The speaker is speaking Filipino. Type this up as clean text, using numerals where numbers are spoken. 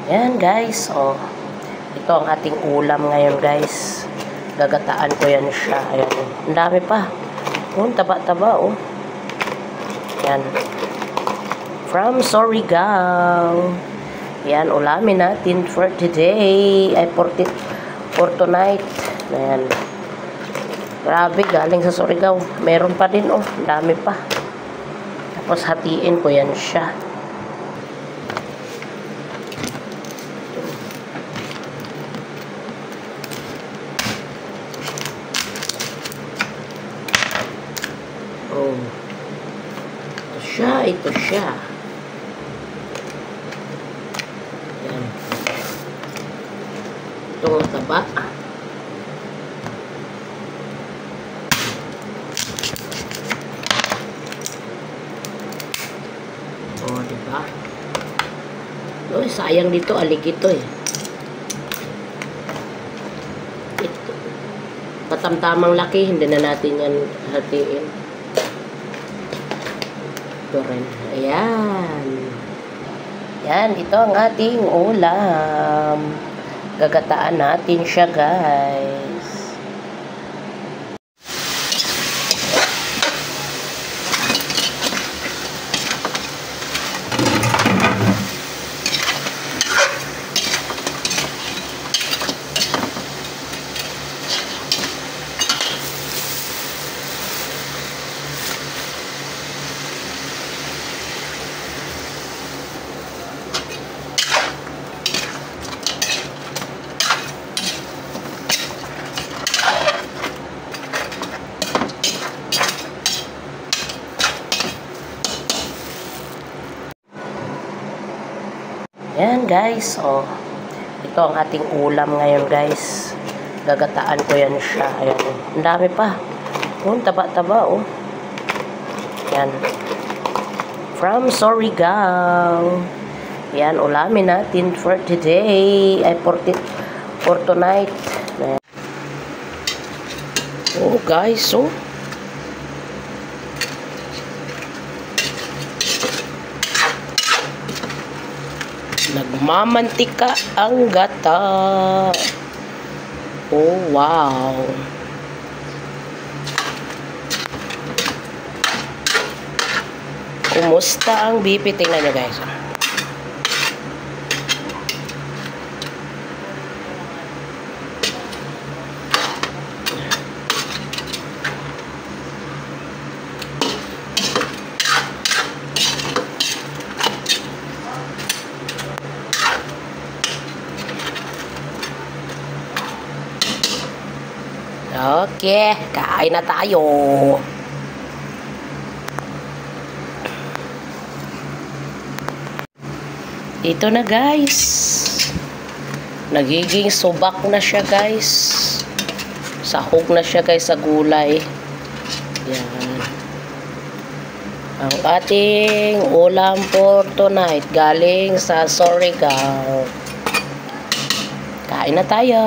Yan guys, oh. Ito ang ating ulam ngayon guys. Gagataan ko yan siya. Ayan, oh. Ang dami pa. Oh, taba-taba, oh. Yan. From Surigao. Yan, ulamin natin for today. Ay, for tonight. Ayan. Grabe, galing sa Surigao. Meron pa din, oh. Ang dami pa. Tapos hatiin ko yan siya. Oh. Ito siya. Yan. Ito ang taba. Oh, diba? Oh, sayang dito, alik ito eh. Ito. Patamtamang laki, hindi na natin yan hatiin. Ito rin. Ayan. Yan, ito ang ating ulam. Gagataan natin siya, guys. Yan guys, oh. Ito ang ating ulam ngayon guys. Gagataan ko yan siya. Ayan, oh. Ang dami pa. Oh, taba-taba, oh. Yan. From Surigao. Yan, ulamin natin for today. Ay, for tonight. Ayan. Oh guys, oh. Nagmamantika ang gata. Oh, wow. Kumusta ang BP? Tingnan nyo guys. Okay, kain na tayo. Ito na guys. Nagiging subak na siya guys. Sahog na siya guys sa gulay. Yan. Ang ating ulam for tonight galing sa Surigao. Kain na tayo.